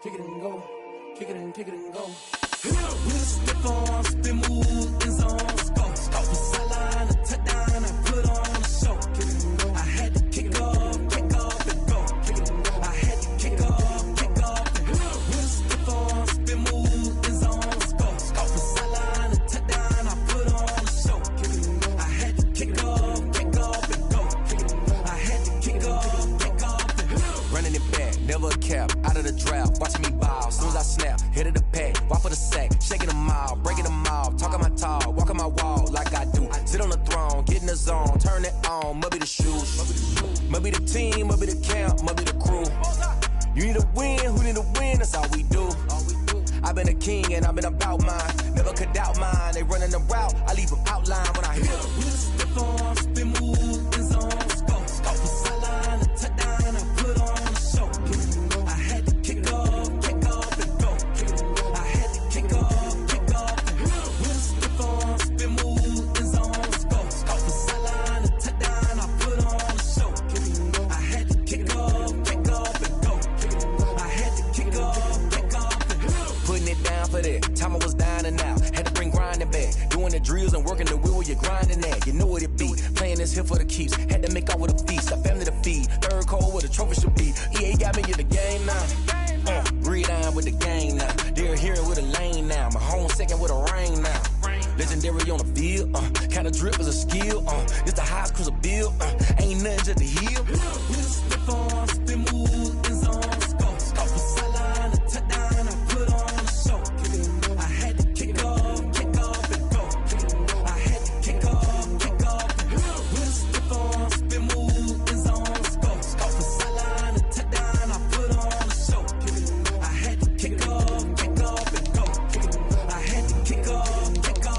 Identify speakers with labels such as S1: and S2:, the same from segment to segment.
S1: kick it and go, kick it and go. With a stiff on, spin move, in zone, scope. Off the sideline, a touchdown, I put on a show. Kick it and go. I had to kick off and go. Kick it and go. I had to kick off and go. With a stiff on, spin move, in zone, scope. Off the sideline, a touchdown, I put on a show. Kick it and go. I had to kick off and go. Kick it and go. I had to kick off and go.
S2: Running it back, never a cap, out of the drought, watching me ball. Soon as I snap, hit of the pack, walk for the sack, shaking them out, breaking them off, talking my talk, walking my wall like I do. Sit on the throne, get in the zone, turn it on, must be the shoes, must be the team, must be the camp, must be the crew. You need a win, who need a win, that's all we do. I've been a king and I've been about mine, never could doubt mine. They running the route, I leave them outline when I hit them.
S1: With a stiff on, spin move, in zone, scope. Off the sideline, a touchdown, I put on a show. I had to kick off and go. I had to kick off and go. With a stiff on, spin move, in zone, scope. Off the sideline, a touchdown, I put on a show. I had to kick off and go. I had to kick off and go.
S2: Putting it down for that, time I was down and out, had to bring grinding back, doing the drills and working the wheel where you're grinding at, you know what it be, playing this here for the keeps, had to make out with a feast, a family to feed, third cold where the trophy should be, EA got me in the game now, breathe on with the game now, they're hearing with a lane now, my home second with a rain now, legendary on the field, kinda drip is a skill, it's the highest cruiser bill, ain't nothing just to heal.
S1: With a stiff on, spin move, in zone, scope. Off the sideline, a touchdown, I put on a show. I had to kick off and go. I had to kick off and go. With a stiff on, spin move, in zone, scope. Off the sideline, a touchdown, I put on a show. I had to kick off and go. I had to kick off and go.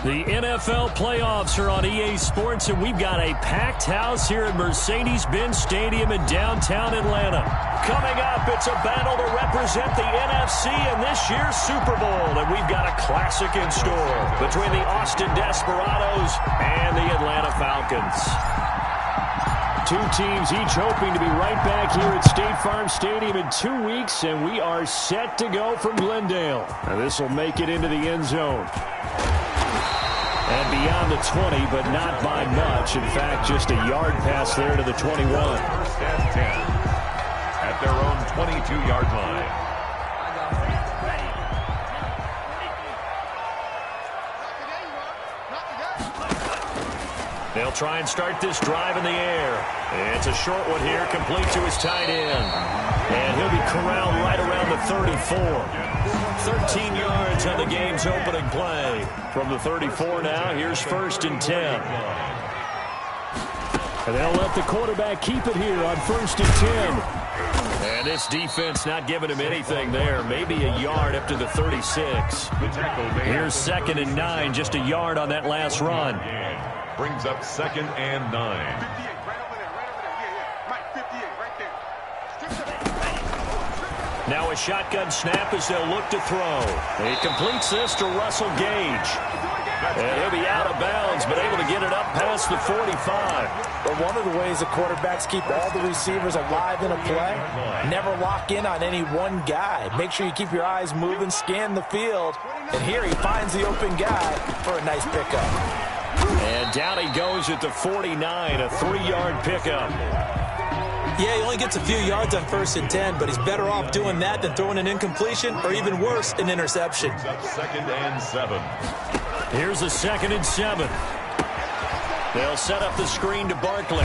S3: The NFL playoffs are on EA Sports, and we've got a packed house here at Mercedes-Benz Stadium in downtown Atlanta. Coming up, it's a battle to represent the NFC in this year's Super Bowl, and we've got a classic in store between the Austin Desperados and the Atlanta Falcons. Two teams each hoping to be right back here at State Farm Stadium in 2 weeks, and we are set to go from Glendale. Now this will make it into the end zone. And beyond the 20, but not by much. In fact, just a yard pass there to the 21.
S4: First and 10 at their own 22-yard line.
S3: They'll try and start this drive in the air. It's a short one here, complete to his tight end. And he'll be corralled right around the 34. 13 yards on the game's opening play. From the 34 now, here's 1st and 10. And they'll let the quarterback keep it here on 1st and 10. And this defense not giving him anything there. Maybe a yard up to the 36. Here's 2nd and 9, just a yard on that last run.
S4: Brings up 2nd and 9.
S3: Now a shotgun snap as they'll look to throw. He completes this to Russell Gage. And he'll be out of bounds, but able to get it up past the 45.
S5: But one of the ways the quarterbacks keep all the receivers alive in a play, never lock in on any one guy. Make sure you keep your eyes moving, scan the field. And here he finds the open guy for a nice pickup.
S3: And down he goes at the 49, a 3-yard pickup.
S5: Yeah, he only gets a few yards on 1st and 10, but he's better off doing that than throwing an incompletion or even worse, an interception.
S4: 2nd and 7.
S3: Here's a 2nd and 7. They'll set up the screen to Barkley.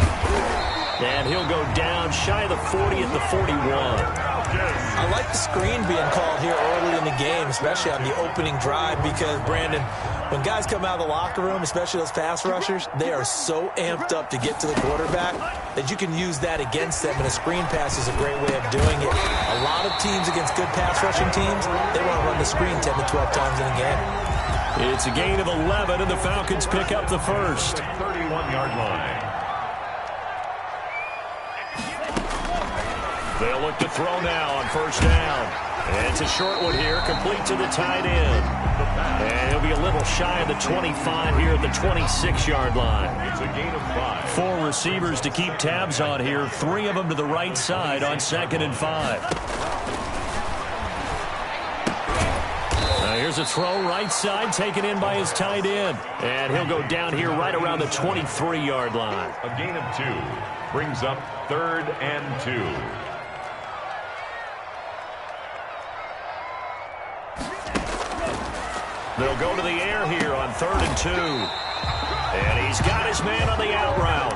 S3: And he'll go down shy of the 40 at the 41.
S5: I like the screen being called here early in the game, especially on the opening drive, because, Brandon, when guys come out of the locker room, especially those pass rushers, they are so amped up to get to the quarterback that you can use that against them, and a screen pass is a great way of doing it. A lot of teams against good pass rushing teams, they want to run the screen 10 to 12 times in a game.
S3: It's a gain of 11, and the Falcons pick up the first.
S4: 31-yard line.
S3: They'll look to throw now on 1st down. And it's a short one here, complete to the tight end. And he'll be a little shy of the 25 here at the 26-yard line.
S4: It's a gain of 5.
S3: 4 receivers to keep tabs on here, 3 of them to the right side on 2nd and 5. Here's a throw right side, taken in by his tight end. And he'll go down here right around the 23-yard line.
S4: A gain of 2 brings up 3rd and 2.
S3: They'll go to the air here on 3rd and 2. And he's got his man on the out route.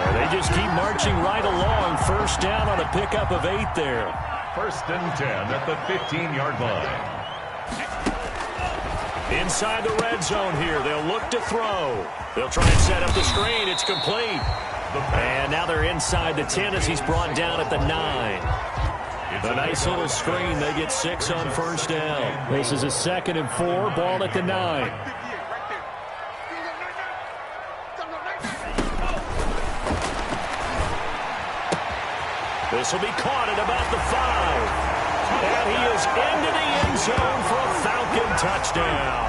S3: And they just keep marching right along. 1st down on a pickup of 8 there.
S4: 1st and 10 at the 15-yard line.
S3: Inside the red zone here. They'll look to throw. They'll try and set up the screen. It's complete. And now they're inside the 10 as he's brought down at the 9. A nice little screen. They get 6 on 1st down. This is a 2nd and 4. Ball at the 9. This will be caught at about the 5. And he is into the end zone for a Falcon touchdown.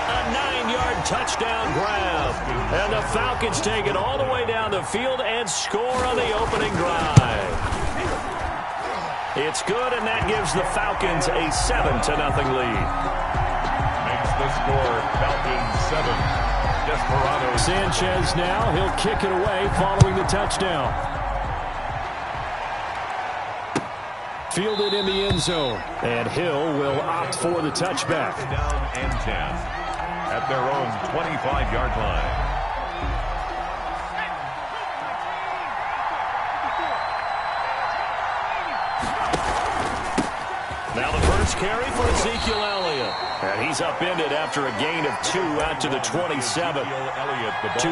S3: A 9-yard touchdown grab. And the Falcons take it all the way down the field and score on the opening drive. It's good, and that gives the Falcons a 7-0 lead.
S4: Makes the score Falcons 7. Desperados.
S3: Sanchez now. He'll kick it away following the touchdown. Fielded in the end zone. And Hill will opt for the touchback.
S4: Down and 10 at their own 25-yard line.
S3: Now the first carry for Ezekiel Elliott. And he's upended after a gain of 2 out to the 27. 2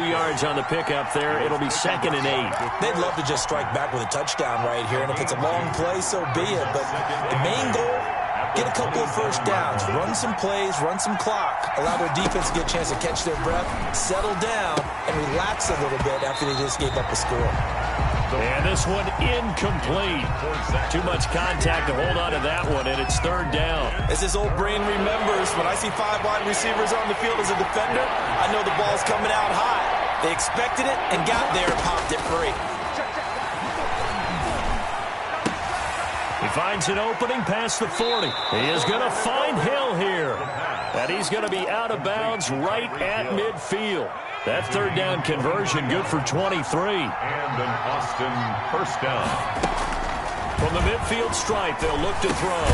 S3: yards on the pickup there. It'll be 2nd and 8.
S5: They'd love to just strike back with a touchdown right here, and if it's a long play, so be it. But the main goal, get a couple of 1st downs, run some plays, run some clock, allow their defense to get a chance to catch their breath, settle down, and relax a little bit after they just gave up a score.
S3: And this one incomplete. Too much contact to hold on to that one, and it's 3rd down.
S5: As his old brain remembers, when I see 5 wide receivers on the field as a defender, I know the ball's coming out high. They expected it and got there and popped it free.
S3: He finds an opening past the 40. He is going to find Hill here. And he's going to be out of bounds right at midfield. That 3rd down conversion good for 23.
S4: And an Austin 1st down.
S3: From the midfield stripe, they'll look to throw.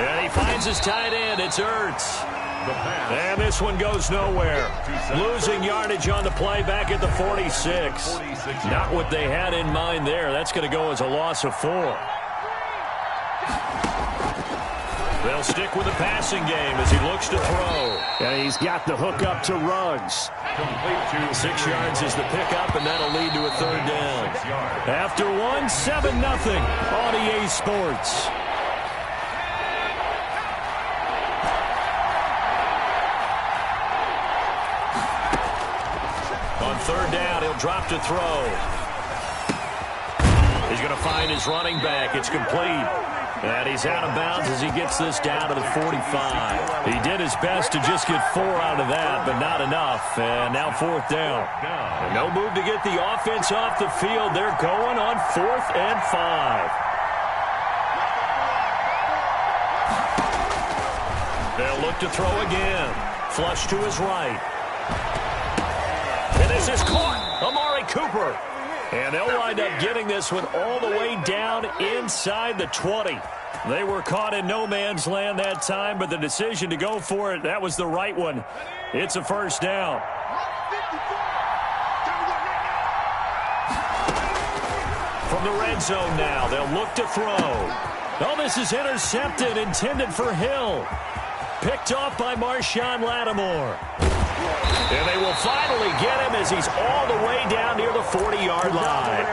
S3: And he finds his tight end. It's Ertz. And this one goes nowhere. Losing yardage on the play back at the 46. Not what they had in mind there. That's going to go as a loss of 4. They'll stick with the passing game as he looks to throw. And he's got the hook up to Ruggs. 6 yards is the pickup, and that'll lead to a 3rd down. After 1, 7-0 on EA Sports. On 3rd down, he'll drop to throw. He's going to find his running back. It's complete. And he's out of bounds as he gets this down to the 45. He did his best to just get 4 out of that, but not enough. And now 4th down. And no move to get the offense off the field. They're going on 4th and 5. They'll look to throw again. Flush to his right. And this is caught. Amari Cooper. And they'll wind up getting this one all the way down inside the 20. They were caught in no man's land that time, but the decision to go for it, that was the right one. It's a first down. From the red zone now, they'll look to throw. Oh, this is intercepted, intended for Hill. Picked off by Marshawn Lattimore. And they will finally get him as he's all the way down near the 40-yard line.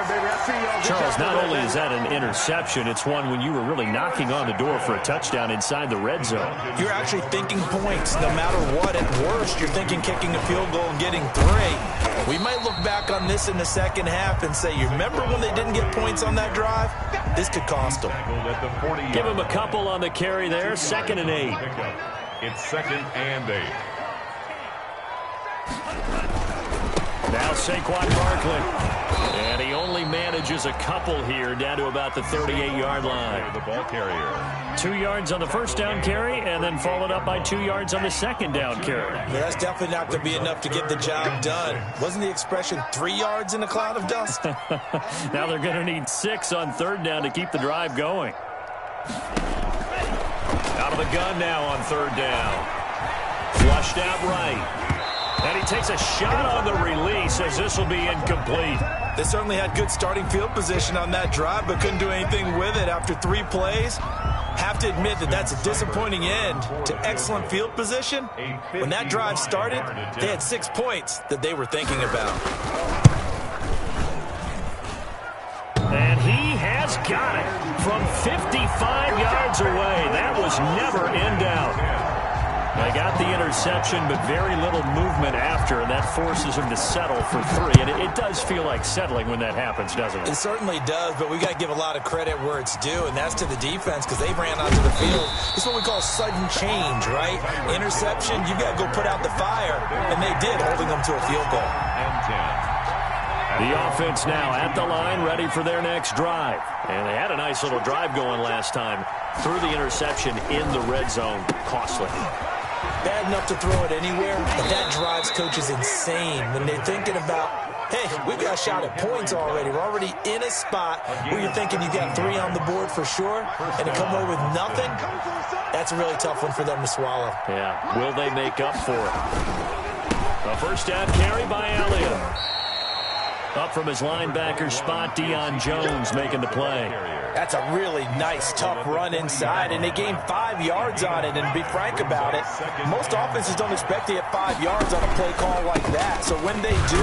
S3: Charles, not only is that an interception, it's one when you were really knocking on the door for a touchdown inside the red zone.
S5: You're actually thinking points. No matter what, at worst, you're thinking kicking a field goal and getting 3. We might look back on this in the second half and say, you remember when they didn't get points on that drive? This could cost them.
S3: Give him a couple on the carry there, 2nd and 8.
S4: It's 2nd and 8.
S3: Now Saquon Barkley. And he only manages a couple here down to about the 38-yard line.
S4: The ball carrier.
S3: 2 yards on the first down carry and then followed up by 2 yards on the second down carry.
S5: Yeah, that's definitely not going to be enough to get the job done. Wasn't the expression 3 yards in a cloud of dust?
S3: Now they're going to need 6 on 3rd down to keep the drive going. Out of the gun now on 3rd down. Flushed out right. And he takes a shot on the release as this will be incomplete.
S5: They certainly had good starting field position on that drive, but couldn't do anything with it after 3 plays. Have to admit that that's a disappointing end to excellent field position. When that drive started, they had 6 points that they were thinking about.
S3: And he has got it from 55 yards away. That was never in doubt. They got the interception, but very little movement after, and that forces him to settle for 3. And it does feel like settling when that happens, doesn't it?
S5: It certainly does, but we got to give a lot of credit where it's due, and that's to the defense because they ran onto the field. It's what we call sudden change, right? Interception, you got to go put out the fire, and they did, holding them to a field goal.
S3: The offense now at the line, ready for their next drive. And they had a nice little drive going last time. Through the interception in the red zone, costly.
S5: Bad enough to throw it anywhere, but that drives coaches insane when they're thinking about, hey, we've got a shot at points already. We're already in a spot where you're thinking you got 3 on the board for sure, and to come away with nothing, that's a really tough one for them to swallow.
S3: Yeah, will they make up for it? A first down carry by Elliott. Up from his linebacker spot, Deion Jones making the play.
S5: That's a really nice, tough run inside, and they gained 5 yards on it. And to be frank about it, most offenses don't expect to get 5 yards on a play call like that. So when they do,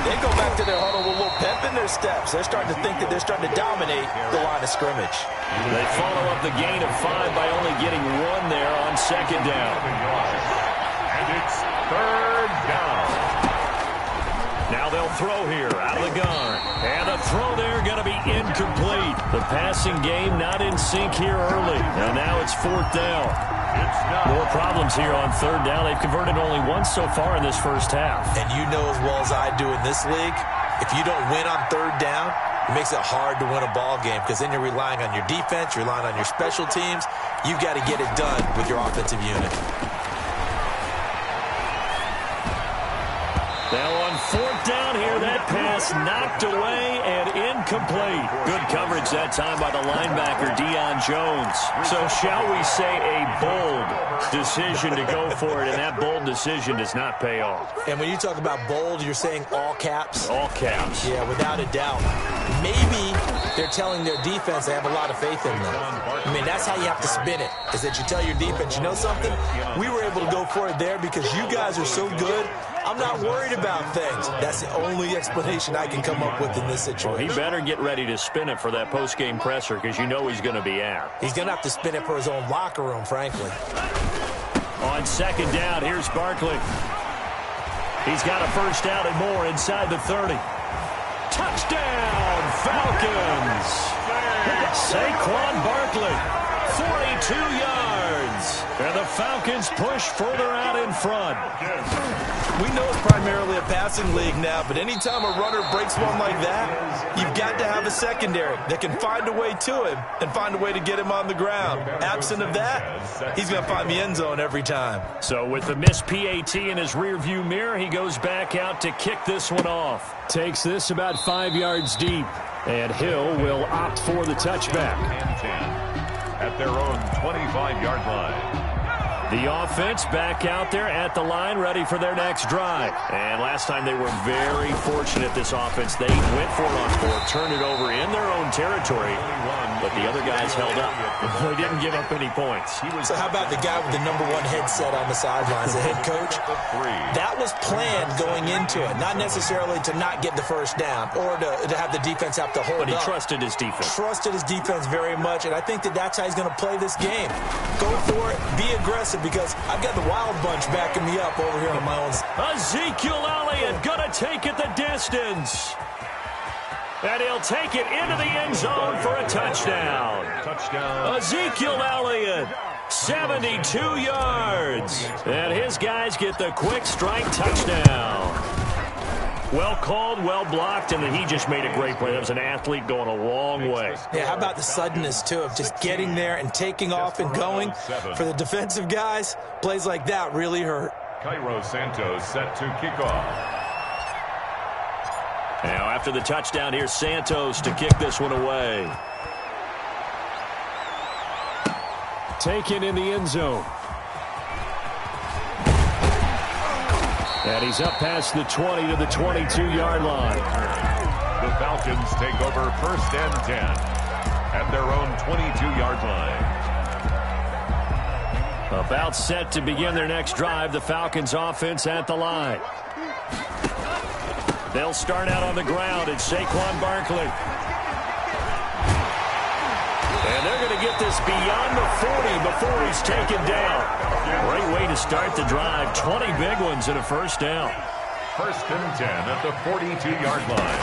S5: they go back to their huddle with a little pep in their steps. They're starting to think that they're starting to dominate the line of scrimmage.
S3: They follow up the gain of 5 by only getting 1 there on 2nd down.
S4: And it's 3rd down.
S3: Now they'll throw here out of the gun. And the throw there going to be incomplete. The passing game not in sync here early. And now it's 4th down. More problems here on 3rd down. They've converted only once so far in this first half.
S5: And you know as well as I do in this league, if you don't win on 3rd down, it makes it hard to win a ball game because then you're relying on your defense, you're relying on your special teams. You've got to get it done with your offensive unit.
S3: Now on 4th down here, that pass knocked away and incomplete. Good coverage that time by the linebacker, Deion Jones. So shall we say a bold decision to go for it, and that bold decision does not pay off.
S5: And when you talk about bold, you're saying all caps?
S3: All caps.
S5: Yeah, without a doubt. Maybe they're telling their defense they have a lot of faith in them. I mean, that's how you have to spin it, is that you tell your defense, you know something? We were able to go for it there because you guys are so good. I'm not worried about things. That's the only explanation I can come up with in this situation.
S3: Well, he better get ready to spin it for that post-game presser because you know he's going to be out.
S5: He's going to have to spin it for his own locker room, frankly.
S3: On 2nd down, here's Barkley. He's got a first down and more inside the 30. Touchdown, Falcons! Saquon Barkley, 42 yards. yards. And the Falcons push further out in front.
S5: We know it's primarily a passing league now, but anytime a runner breaks one like that, you've got to have a secondary that can find a way to him and find a way to get him on the ground. Absent of that, he's going to find the end zone every time.
S3: So with the missed PAT in his rearview mirror, he goes back out to kick this one off. Takes this about 5 yards deep, and Hill will opt for the touchback.
S4: And 10 at their own 25-yard line.
S3: The offense back out there at the line, ready for their next drive. And last time they were very fortunate, this offense. They went for it on fourth, turned it over in their own territory, but the other guys held up. They didn't give up any points.
S5: So how about the guy with the #1 headset on the sidelines, the head coach? That was planned going into it, not necessarily to not get the first down or to have the defense have to hold up.
S3: But he trusted his defense.
S5: Trusted his defense very much, and I think that's how he's going to play this game. Go for it, be aggressive, because I've got the Wild Bunch backing me up over here on my own.
S3: Ezekiel Elliott gonna take it the distance. And he'll take it into the end zone for a touchdown.
S4: Touchdown.
S3: Ezekiel Elliott, 72 yards. And his guys get the quick strike touchdown. Well called, well blocked, and then he just made a great play. That was an athlete going a long way.
S5: Yeah, how about the suddenness, too, of just getting there and taking off and going? For the defensive guys, plays like that really hurt.
S4: Cairo Santos set to kick off.
S3: Now, after the touchdown, here's Santos to kick this one away. Taken in the end zone. And he's up past the 20 to the 22-yard line.
S4: The Falcons take over 1st and 10 at their own 22-yard line.
S3: About set to begin their next drive, the Falcons offense at the line. They'll start out on the ground. It's Saquon Barkley. And they're going to get this beyond the 40 before he's taken down. Great way to start the drive. 20 big ones and a first down.
S4: 1st and 10 at the 42-yard line.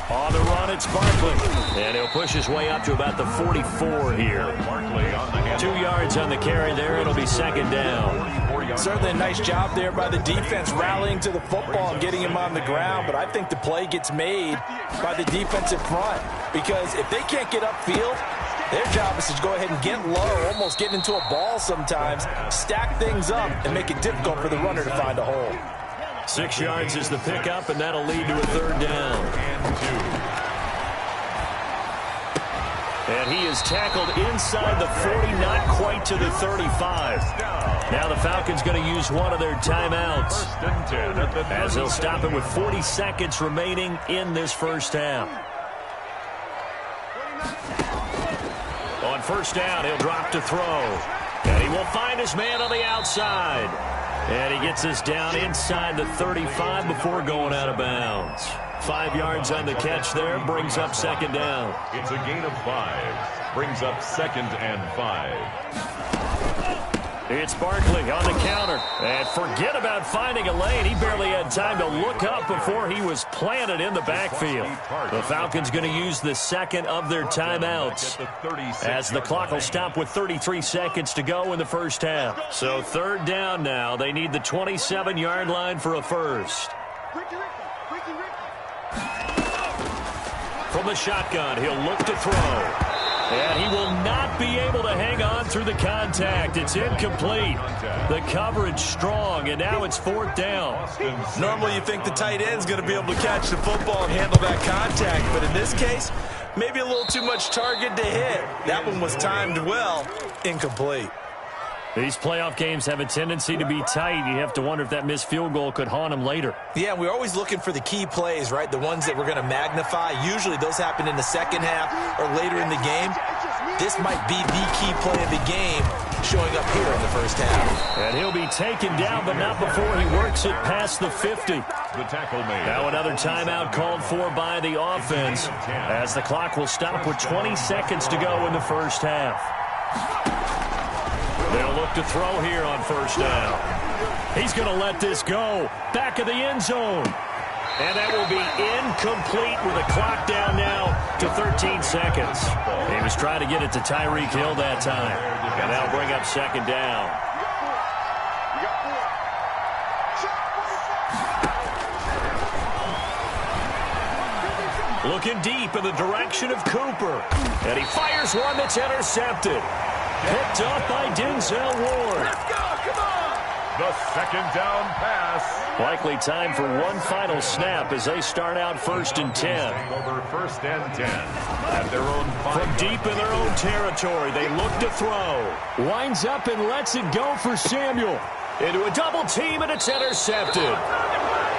S3: On the run, it's Barkley. And he'll push his way up to about the 44 here.
S4: Barkley on the
S3: 2 yards on the carry there. It'll be second down.
S5: Certainly a nice job there by the defense rallying to the football and getting him on the ground, but I think the play gets made by the defensive front, because if they can't get upfield, their job is to go ahead and get low, almost get into a ball sometimes, stack things up, and make it difficult for the runner to find a hole.
S3: 6 yards is the pickup, and that'll lead to a third down. And he is tackled inside the 40, not quite to the 35. Now the Falcons going to use one of their timeouts, as they'll stop it with 40 seconds remaining in this first half. On first down, he'll drop to throw. And he will find his man on the outside. And he gets us down inside the 35 before going out of bounds. 5 yards on the catch there, brings up second down.
S4: It's a gain of 5, brings up 2nd and 5.
S3: It's Barkley on the counter. And forget about finding a lane. He barely had time to look up before he was planted in the backfield. The Falcons going to use the second of their timeouts, as the clock will stop with 33 seconds to go in the first half. So third down now. They need the 27-yard line for a first. From the shotgun, he'll look to throw. And he will not be able to hang on through the contact. It's incomplete. The coverage strong, and now it's 4th down.
S5: Normally you think the tight end's going to be able to catch the football and handle that contact, but in this case, maybe a little too much target to hit. That one was timed well, incomplete.
S3: These playoff games have a tendency to be tight. You have to wonder if that missed field goal could haunt them later.
S5: Yeah, we're always looking for the key plays, right? The ones that we're going to magnify. Usually those happen in the second half or later in the game. This might be the key play of the game showing up here in the first half.
S3: And he'll be taken down, but not before he works it past the 50.
S4: The tackle made.
S3: Now another timeout called for by the offense, as the clock will stop with 20 seconds to go in the first half. They'll look to throw here on first down. He's going to let this go. Back of the end zone. And that will be incomplete with the clock down now to 13 seconds. He was trying to get it to Tyreek Hill that time. And that'll bring up second down. Looking deep in the direction of Cooper. And he fires one that's intercepted. Picked up by Denzel Ward.
S4: Let's go, come on! The second down pass.
S3: Likely time for one final snap as they start out 1st and 10.
S4: Over 1st and 10 at their own 5.
S3: From deep in their own territory, they look to throw. Winds up and lets it go for Samuel. Into a double team, and it's intercepted.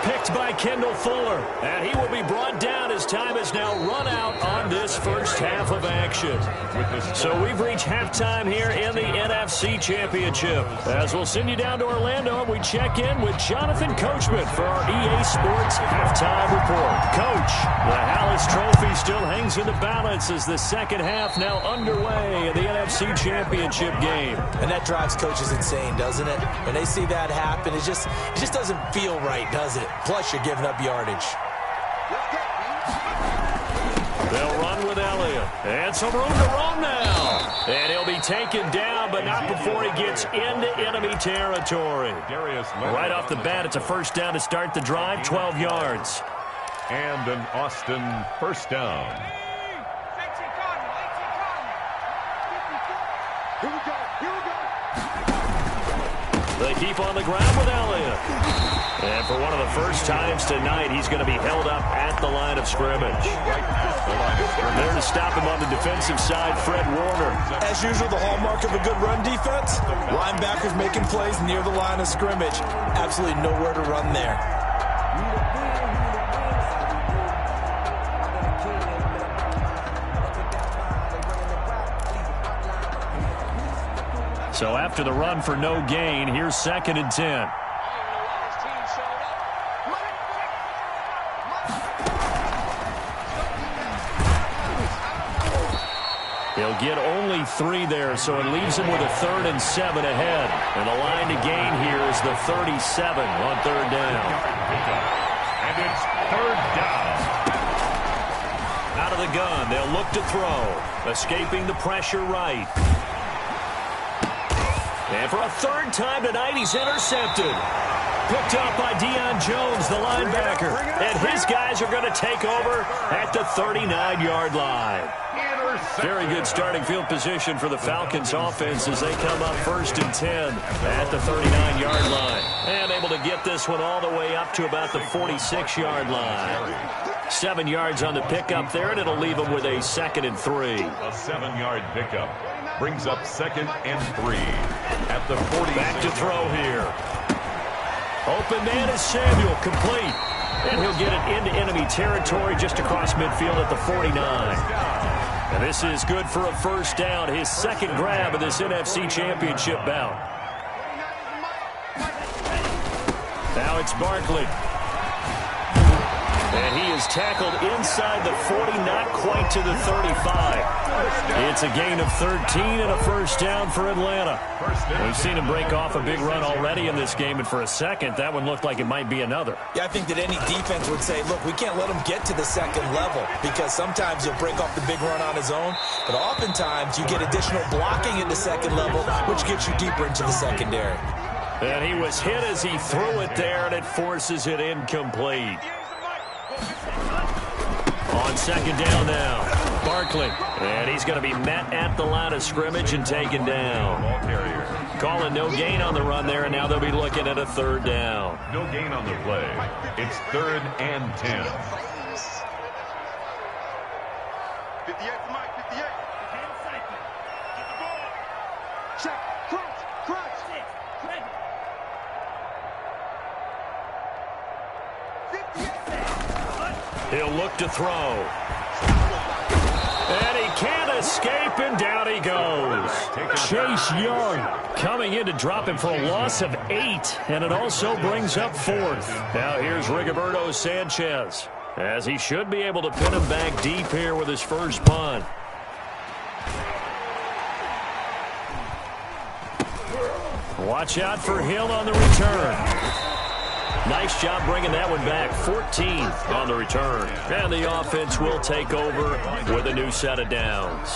S3: Picked by Kendall Fuller. And he will be brought down as time has now run out on this first half of action. So we've reached halftime here in the NFC Championship. As we'll send you down to Orlando, and we check in with Jonathan Coachman for our EA Sports Halftime Report. Coach, the Hallis Trophy still hangs in the balance as the second half now underway in the NFC Championship game.
S5: And that drives coaches insane, doesn't it? When they see that happen, it just doesn't feel right, does it? Plus, you're giving up yardage.
S3: They'll run with Elliott. And some room to roam now. And he'll be taken down, but not before he gets into enemy territory. Right off the bat, it's a first down to start the drive, 12 yards.
S4: And an Austin first down.
S3: They keep on the ground with Elliott. And for one of the first times tonight, he's going to be held up at the line of scrimmage. There to stop him on the defensive side, Fred Warner.
S5: As usual, the hallmark of a good run defense, linebackers making plays near the line of scrimmage. Absolutely nowhere to run there.
S3: So after the run for no gain, here's 2nd and 10. He'll get only 3 there, so it leaves him with a 3rd and 7 ahead. And the line to gain here is the 37 on 3rd down.
S4: And it's 3rd down.
S3: Out of the gun, they'll look to throw. Escaping the pressure right. And for a 3rd time tonight, he's intercepted. Picked up by Deion Jones, the linebacker. And his guys are going to take over at the 39-yard line. Very good starting field position for the Falcons offense as they come up 1st and 10 at the 39-yard line. And able to get this one all the way up to about the 46-yard line. 7 yards on the pickup there, and it'll leave them with a 2nd and 3.
S4: A 7-yard pickup brings up 2nd and 3 at the 40.
S3: Back to throw here. Open man is Samuel, complete. And he'll get it into enemy territory just across midfield at the 49. And this is good for a first down, his 2nd grab of this NFC Championship bout. Now it's Barkley. And he is tackled inside the 40, not quite to the 35. It's a gain of 13 and a first down for Atlanta. We've seen him break off a big run already in this game, and for a second, that one looked like it might be another.
S5: Yeah, I think that any defense would say, look, we can't let him get to the 2nd level because sometimes he'll break off the big run on his own, but oftentimes you get additional blocking in the 2nd level, which gets you deeper into the secondary.
S3: And he was hit as he threw it there, and it forces it incomplete. On 2nd down now, Barkley. And he's going to be met at the line of scrimmage and taken down. Calling no gain on the run there, and now they'll be looking at a 3rd down.
S4: No gain on the play. It's 3rd and 10.
S6: 58 for Mike, 58. Get the ball. Check. Crunch.
S3: He'll look to throw. And he can't escape, and down he goes. Chase Young coming in to drop him for a loss of 8, and it also brings up 4th. Now here's Rigoberto Sanchez, as he should be able to pin him back deep here with his first punt. Watch out for Hill on the return. Nice job bringing that one back. 14 on the return. And the offense will take over with a new set of downs.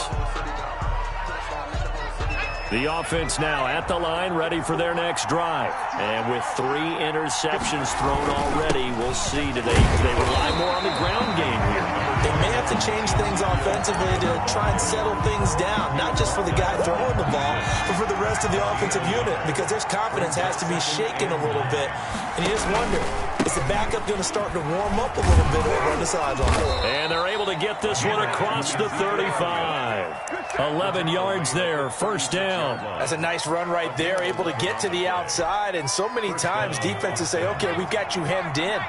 S3: The offense now at the line, ready for their next drive. And with 3 interceptions thrown already, we'll see. Do they rely more on the ground game here?
S5: They may have to change things offensively to try and settle things down, not just for the guy throwing the ball, but for the rest of the offensive unit, because their confidence has to be shaken a little bit. And you just wonder, is the backup going to start to warm up a little bit over on the sideline?
S3: And they're able to get this one across the 35. 11 yards there, first down.
S5: That's a nice run right there, able to get to the outside. And so many times defenses say, okay, we've got you hemmed in.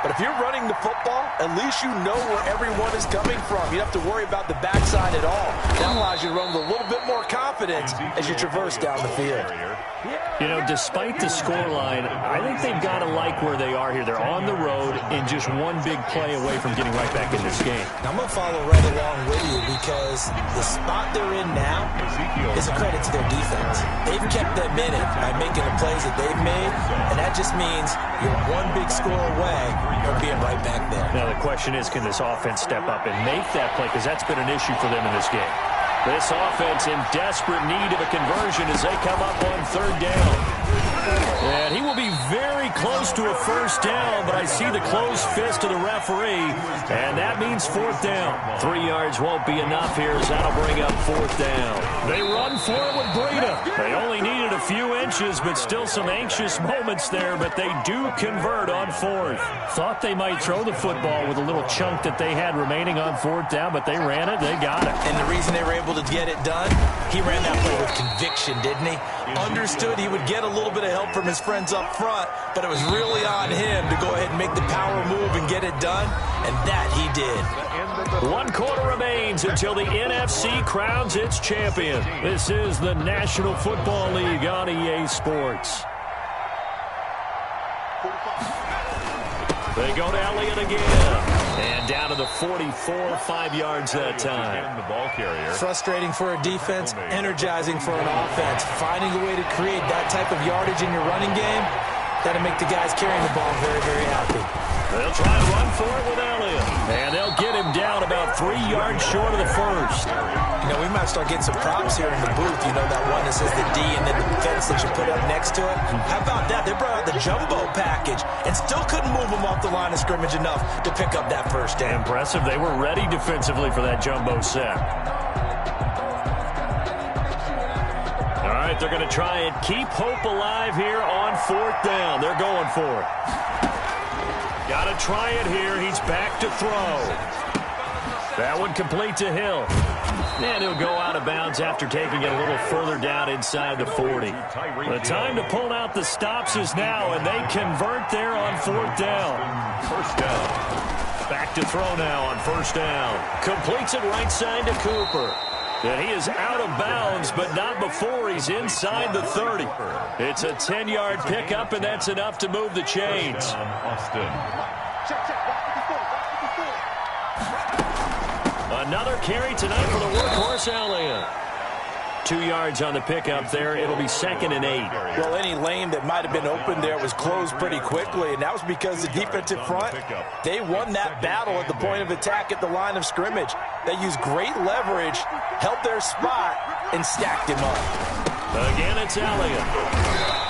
S5: But if you're running the football, at least you know where everyone is coming from. You don't have to worry about the backside at all. That allows you to run with a little bit more confidence as you traverse down the field.
S3: You know, despite the scoreline, I think they've got to like where they are here. They're on the road and just one big play away from getting right back in this game.
S5: Now, I'm going to follow right along with you because the spot they're in now is a credit to their defense. They've kept them in it by making the plays that they've made, and that just means you're one big score away from being right back there.
S3: Now, the question is, can this offense step up and make that play? Because that's been an issue for them in this game. This offense in desperate need of a conversion as they come up on 3rd down. And he will be very close to a first down, but I see the closed fist of the referee, and that means 4th down. 3 yards won't be enough here as that'll bring up 4th down. They run for it with Breida. They only needed a few inches, but still some anxious moments there, but they do convert on 4th. Thought they might throw the football with a little chunk that they had remaining on 4th down, but they ran it, they got it.
S5: And the reason they were able to get it done, he ran that play with conviction, didn't he? Understood he would get a little bit of help from his friends up front, but it was really on him to go ahead and make the power move and get it done, and that he did.
S3: 1 quarter remains until the NFC crowns its champion. This is the National Football League on EA Sports. They go to Elliott again. And down to the 44, 5 yards that time.
S4: The ball carrier.
S5: Frustrating for a defense, energizing for an offense. Finding a way to create that type of yardage in your running game, that'll make the guys carrying the ball very, very happy.
S3: They'll try to run for it with Elliott. And they'll get him down about 3 yards short of the first.
S5: You know, we might start getting some props here in the booth. You know, that one that says the D and then the fence that you put up next to it. How about that? They brought out the jumbo package and still couldn't move them off the line of scrimmage enough to pick up that first down.
S3: Impressive. They were ready defensively for that jumbo set. All right, they're going to try and keep hope alive here on 4th down. They're going for it. Got to try it here. He's back to throw. That one complete to Hill. And he'll go out of bounds after taking it a little further down inside the 40. The time to pull out the stops is now, and they convert there on 4th down.
S4: First down.
S3: Back to throw now on 1st down. Completes it right side to Cooper. And he is out of bounds, but not before he's inside the 30. It's a 10-yard pickup, and that's enough to move the chains.
S4: Austin.
S3: Another carry tonight for the workhorse Elliott. 2 yards on the pickup there. It'll be 2nd and 8.
S5: Well, any lane that might have been open there was closed pretty quickly, and that was because the defensive front, they won that battle at the point of attack at the line of scrimmage. They used great leverage, held their spot, and stacked him up.
S3: Again, it's Elliott.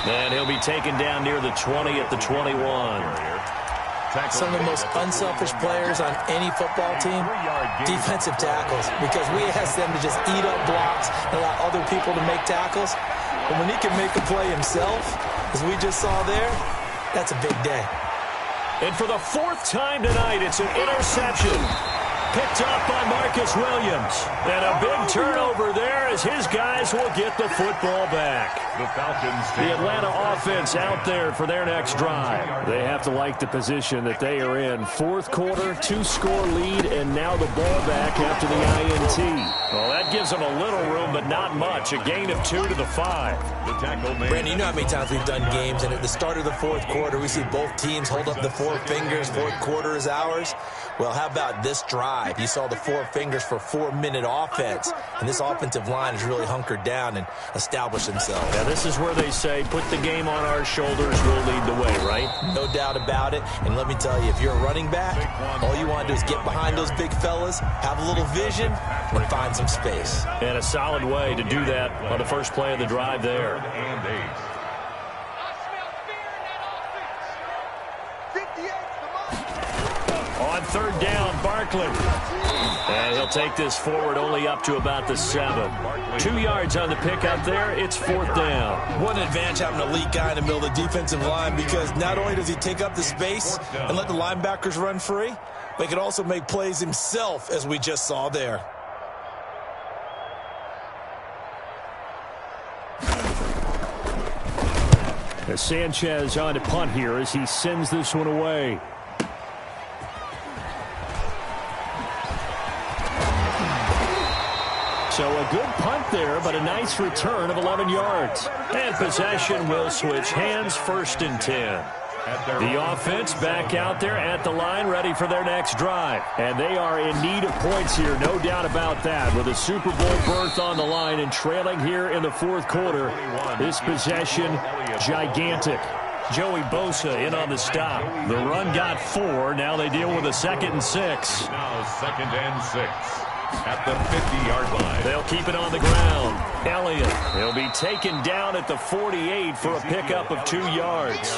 S3: And he'll be taken down near the 20 at the 21.
S5: Some of the most unselfish players on any football team, defensive tackles, because we ask them to just eat up blocks and allow other people to make tackles. But when he can make a play himself, as we just saw there, that's a big day.
S3: And for the 4th time tonight, it's an interception. Picked up by Marcus Williams. And a big turnover there as his guys will get the football back.
S4: The Falcons.
S3: The Atlanta offense out there for their next drive. They have to like the position that they are in. 4th quarter, 2-score lead, and now the ball back after the INT. Well, that gives them a little room, but not much. A gain of 2 to the 5.
S4: The tackle made.
S5: Brandon, you know how many times we've done games, and at the start of the 4th quarter, we see both teams hold up the 4 fingers, 4th quarter is ours. Well, how about this drive? drive. You saw the 4 fingers for 4-minute offense, and this offensive line has really hunkered down and established themselves.
S3: Yeah, this is where they say, put the game on our shoulders, we'll lead the way, right?
S5: No doubt about it, and let me tell you, if you're a running back, all you want to do is get behind those big fellas, have a little vision, and find some space.
S3: And a solid way to do that on the first play of the drive there.
S4: And 8.
S3: On third down, Barkley. And he'll take this forward only up to about the 7. 2 yards on the pickup there. It's 4th down.
S5: What an advantage having an elite guy in the middle of the defensive line, because not only does he take up the space and let the linebackers run free, but he can also make plays himself, as we just saw there.
S3: Sanchez on to punt here as he sends this one away. So a good punt there, but a nice return of 11 yards. And possession will switch hands, 1st and 10. The offense back out there at the line, ready for their next drive. And they are in need of points here, no doubt about that. With a Super Bowl berth on the line and trailing here in the 4th quarter, this possession, gigantic. Joey Bosa in on the stop. The run got 4. Now they deal with a 2nd and 6.
S4: Now 2nd and 6. At the 50-yard line.
S3: They'll keep it on the ground. Elliott, he'll be taken down at the 48 for a pickup of 2 yards.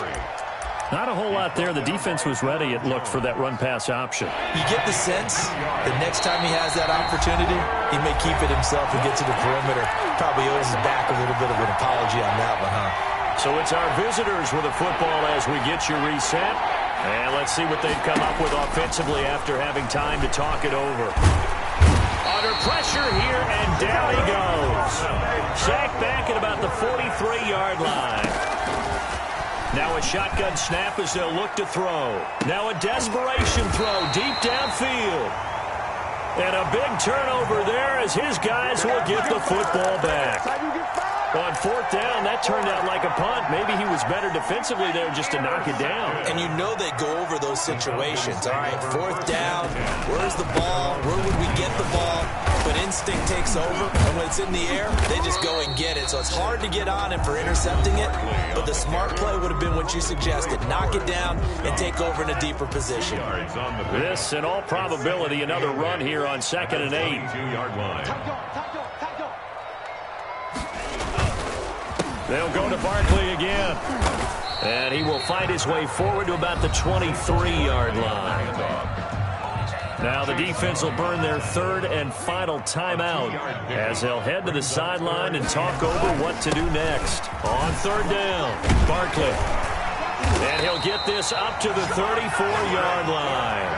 S3: Not a whole lot there. The defense was ready, it looked, for that run-pass option.
S5: You get the sense that next time he has that opportunity, he may keep it himself and get to the perimeter. Probably owes his back a little bit of an apology on that one, huh?
S3: So it's our visitors with a football as we get you reset. And let's see what they've come up with offensively after having time to talk it over. Under pressure here, and down he goes. Sacked back at about the 43-yard line. Now a shotgun snap as they'll look to throw. Now a desperation throw deep downfield. And a big turnover there as his guys will get the football back. On 4th down, that turned out like a punt. Maybe he was better defensively there just to knock it down.
S5: And you know they go over those situations. All right, 4th down, where's the ball? Where would we get the ball? But instinct takes over, and when it's in the air, they just go and get it. So it's hard to get on him for intercepting it, but the smart play would have been what you suggested. Knock it down and take over in a deeper position.
S3: This, in all probability, another run here on 2nd and 8.
S4: 2-yard line.
S3: They'll go to Barkley again. And he will find his way forward to about the 23-yard line. Now the defense will burn their 3rd and final timeout as they'll head to the sideline and talk over what to do next. On 3rd down, Barkley. And he'll get this up to the 34-yard line.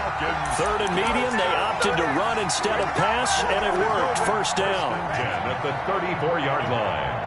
S3: 3rd and medium, they opted to run instead of pass, and it worked. 1st down.
S4: At the 34-yard line.